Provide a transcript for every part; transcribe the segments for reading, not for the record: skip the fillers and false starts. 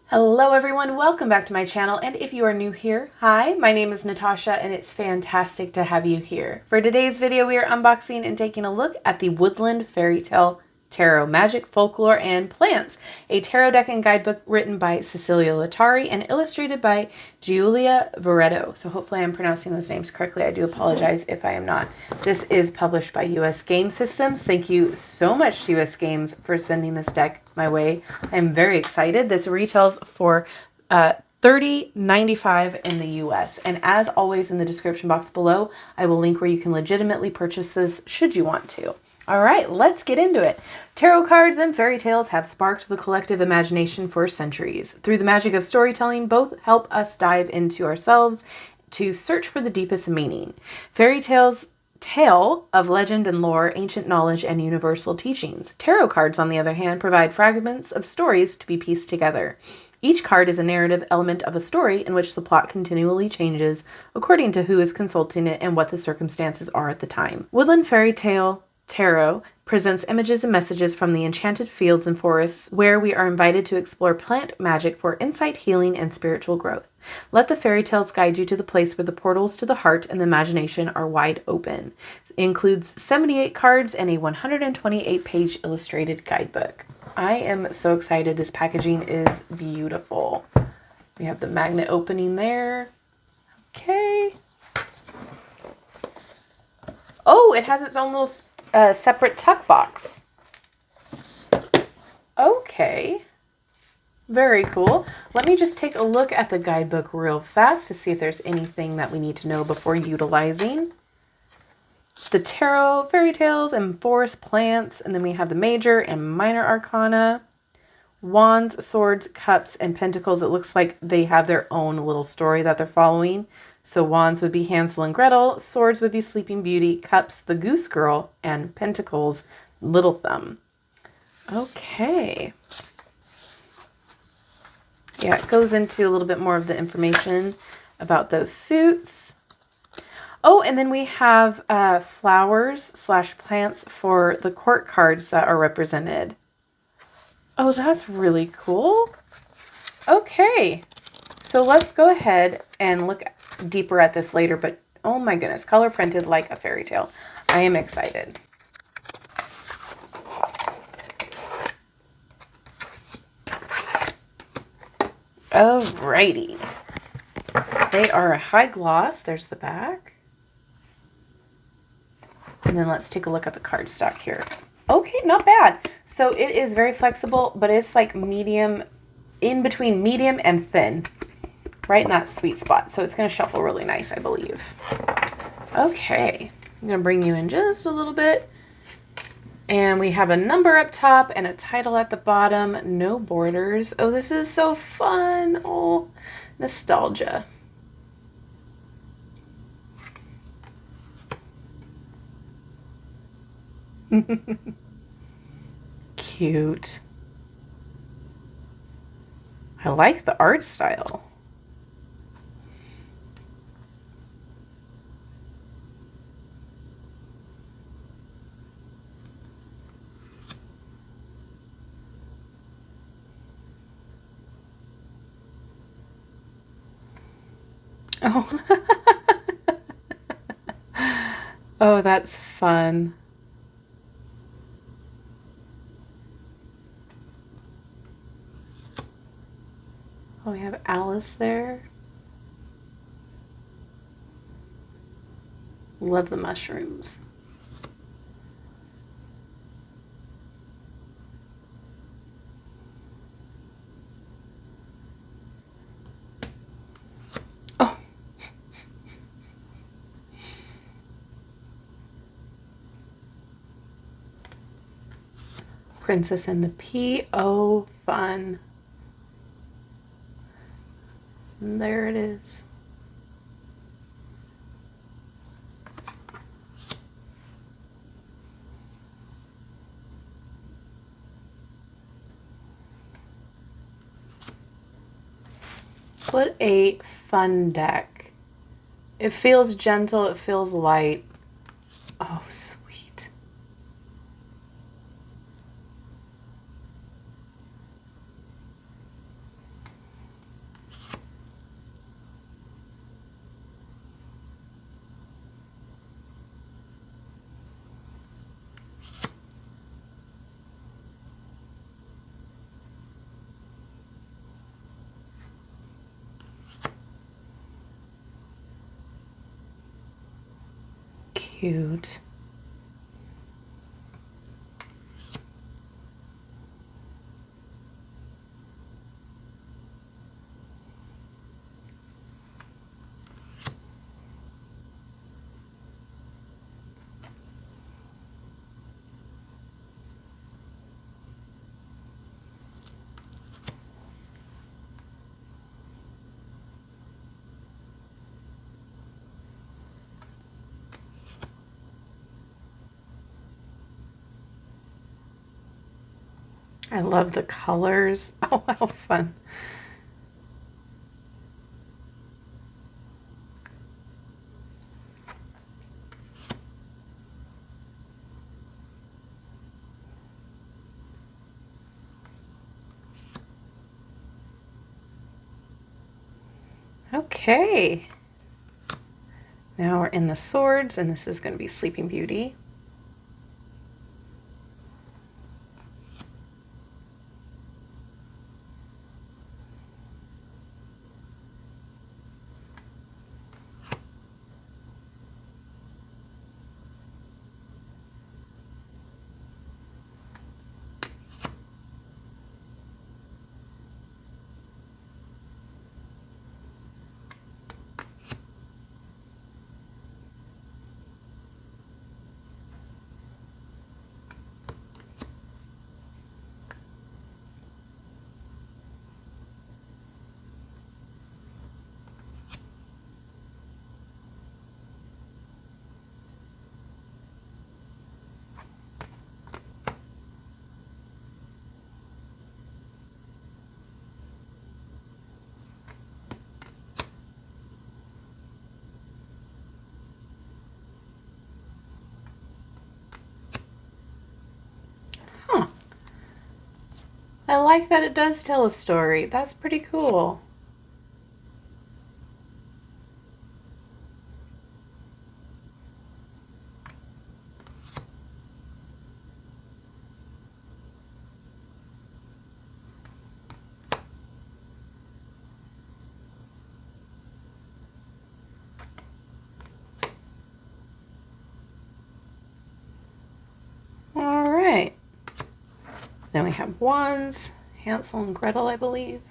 Hello everyone, welcome back to my channel, and if you are new here, hi, my name is Natasha and it's fantastic to have you here. For today's video, we are unboxing and taking a look at the Woodland Fairy Tale Tarot, Magic, Folklore, and Plants, a tarot deck and guidebook written by Cecilia Lattari and illustrated by Giulia Varetto. So hopefully I'm pronouncing those names correctly. I do apologize if I am not. This is published by US Game Systems. Thank you so much to US Games for sending this deck my way. I'm very excited. This retails for $30.95 in the US. And as always, in the description box below, I will link where you can legitimately purchase this should you want to. All right, let's get into it. Tarot cards and fairy tales have sparked the collective imagination for centuries. Through the magic of storytelling, both help us dive into ourselves to search for the deepest meaning. Fairy tales tale of legend and lore, ancient knowledge, and universal teachings. Tarot cards, on the other hand, provide fragments of stories to be pieced together. Each card is a narrative element of a story in which the plot continually changes according to who is consulting it and what the circumstances are at the time. Woodland Fairy Tale Tarot presents images and messages from the enchanted fields and forests where we are invited to explore plant magic for insight, healing, and spiritual growth. Let the fairy tales guide you to the place where the portals to the heart and the imagination are wide open. It includes 78 cards and a 128-page illustrated guidebook. I am so excited. This packaging is beautiful. We have the magnet opening there. Okay. Oh, it has its own little separate tuck box. Okay. Very cool. Let me just take a look at the guidebook real fast to see if there's anything that we need to know before utilizing. The tarot, fairy tales, and forest plants. And then we have the major and minor arcana. Wands, swords, cups, and pentacles. It looks like they have their own little story that they're following. So wands would be Hansel and Gretel, swords would be Sleeping Beauty, cups, the Goose Girl, and pentacles, Little Thumb. Okay. Yeah, it goes into a little bit more of the information about those suits. Oh, and then we have flowers/plants for the court cards that are represented. Oh, that's really cool. Okay, so let's go ahead and look deeper at this later, but oh my goodness, color printed like a fairy tale. I am excited. Alrighty. They are a high gloss. There's the back. And then let's take a look at the cardstock here. Okay, not bad. So it is very flexible, but it's like medium, in between medium and thin. Right in that sweet spot. So it's going to shuffle really nice, I believe. Okay. I'm going to bring you in just a little bit. And we have a number up top and a title at the bottom. No borders. Oh, this is so fun. Oh, nostalgia. Cute. I like the art style. Oh. Oh, that's fun. Oh, we have Alice there. Love the mushrooms. Oh. Princess and the Pea. Oh, fun. And there it is. What a fun deck. It feels gentle, it feels light. Oh, sweet. cute. I love the colors. Oh, how fun. Okay. Now we're in the swords, and this is going to be Sleeping Beauty. Huh. I like that it does tell a story. That's pretty cool. All right. Then we have wands, Hansel and Gretel, I believe.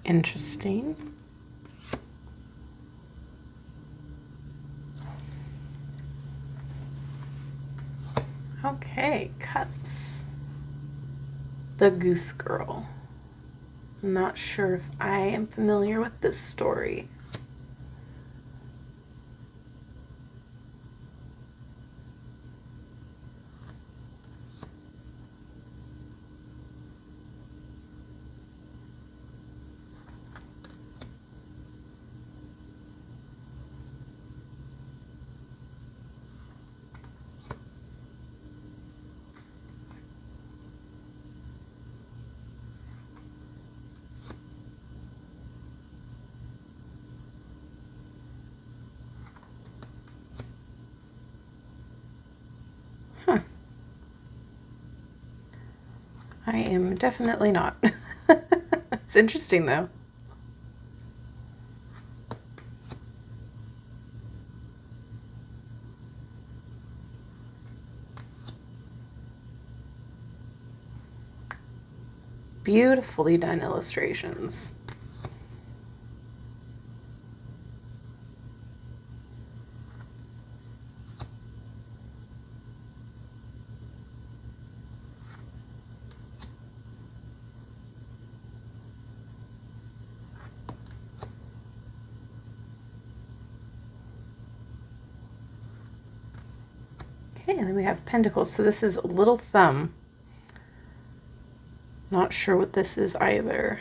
Interesting. Okay, cups. The Goose Girl. I'm not sure if I am familiar with this story. I am definitely not. It's interesting though. Beautifully done illustrations. Okay, and then we have Pentacles. So this is Little Thumb. Not sure what this is either.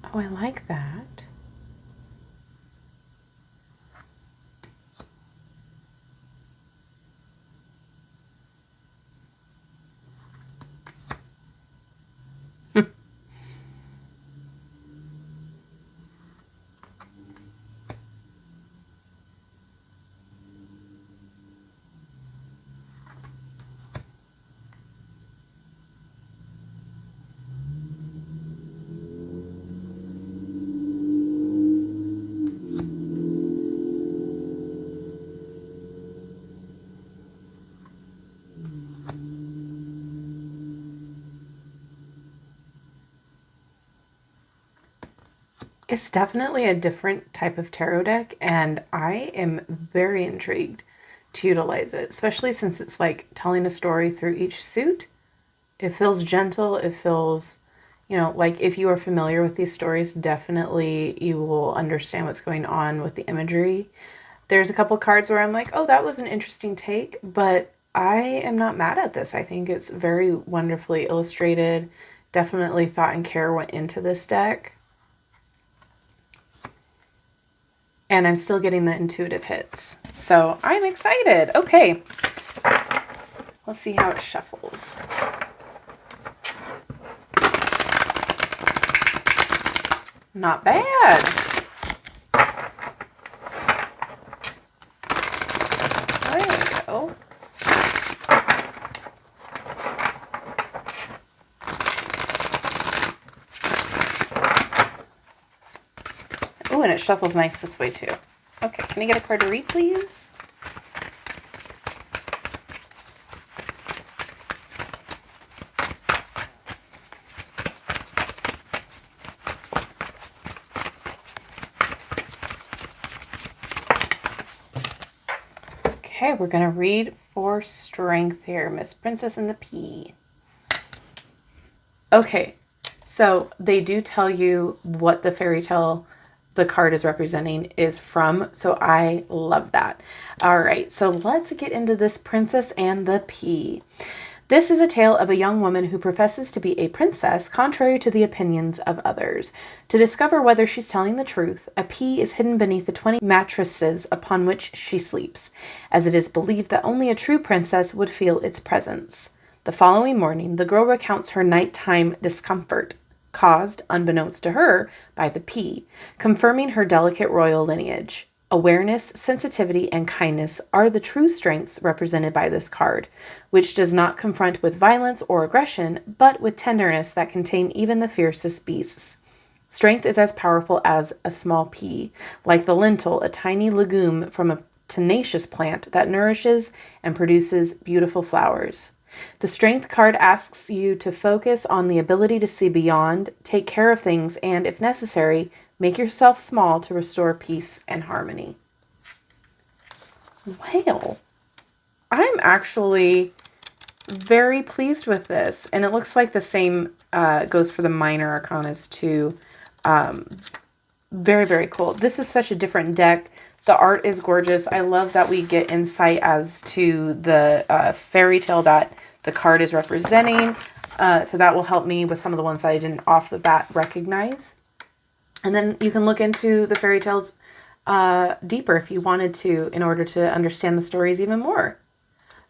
Oh, I like that. It's definitely a different type of tarot deck, and I am very intrigued to utilize it, especially since it's like telling a story through each suit. It feels gentle. It feels, you know, like if you are familiar with these stories, definitely you will understand what's going on with the imagery. There's a couple cards where I'm like, oh, that was an interesting take, but I am not mad at this. I think it's very wonderfully illustrated. Definitely thought and care went into this deck. And I'm still getting the intuitive hits. So I'm excited. Okay. Let's see how it shuffles. Not bad. There we go. Oh, and it shuffles nice this way too. Okay, can you get a card to read, please? Okay, we're going to read for strength here, Miss Princess and the Pea. Okay, so they do tell you what the fairy tale the card is representing is from, so I love that. All right, so let's get into this Princess and the Pea. This is a tale of a young woman who professes to be a princess, contrary to the opinions of others. To discover whether she's telling the truth, a pea is hidden beneath the 20 mattresses upon which she sleeps, as it is believed that only a true princess would feel its presence. The following morning, the girl recounts her nighttime discomfort, caused, unbeknownst to her, by the pea, confirming her delicate royal lineage. Awareness, sensitivity, and kindness are the true strengths represented by this card, which does not confront with violence or aggression, but with tenderness that can tame even the fiercest beasts. Strength is as powerful as a small pea, like the lentil, a tiny legume from a tenacious plant that nourishes and produces beautiful flowers. The Strength card asks you to focus on the ability to see beyond, take care of things, and, if necessary, make yourself small to restore peace and harmony. Well, I'm actually very pleased with this. And it looks like the same goes for the minor arcanas too. Very, very cool. This is such a different deck. The art is gorgeous. I love that we get insight as to the fairy tale that the card is representing. So that will help me with some of the ones that I didn't off the bat recognize. And then you can look into the fairy tales deeper if you wanted to in order to understand the stories even more.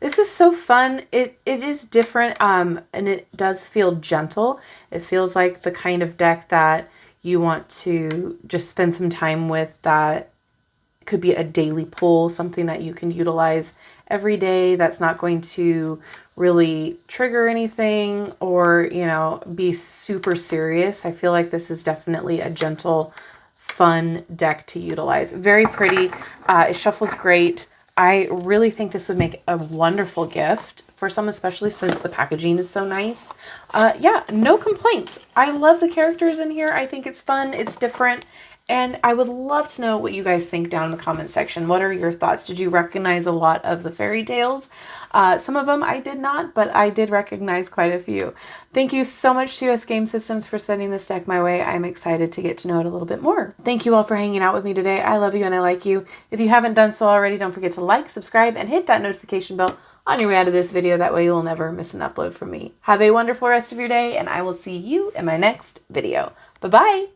This is so fun. It is different and it does feel gentle. It feels like the kind of deck that you want to just spend some time with, that could be a daily pull, something that you can utilize every day that's not going to really trigger anything or, you know, be super serious. I feel like this is definitely a gentle, fun deck to utilize. Very pretty. It shuffles great. I really think this would make a wonderful gift for some, especially since the packaging is so nice. Yeah, no complaints. I love the characters in here. I think it's fun. It's different. And I would love to know what you guys think down in the comment section. What are your thoughts? Did you recognize a lot of the fairy tales? Some of them I did not, but I did recognize quite a few. Thank you so much to US Game Systems for sending this deck my way. I'm excited to get to know it a little bit more. Thank you all for hanging out with me today. I love you and I like you. If you haven't done so already, don't forget to like, subscribe, and hit that notification bell on your way out of this video. That way you will never miss an upload from me. Have a wonderful rest of your day, and I will see you in my next video. Bye-bye.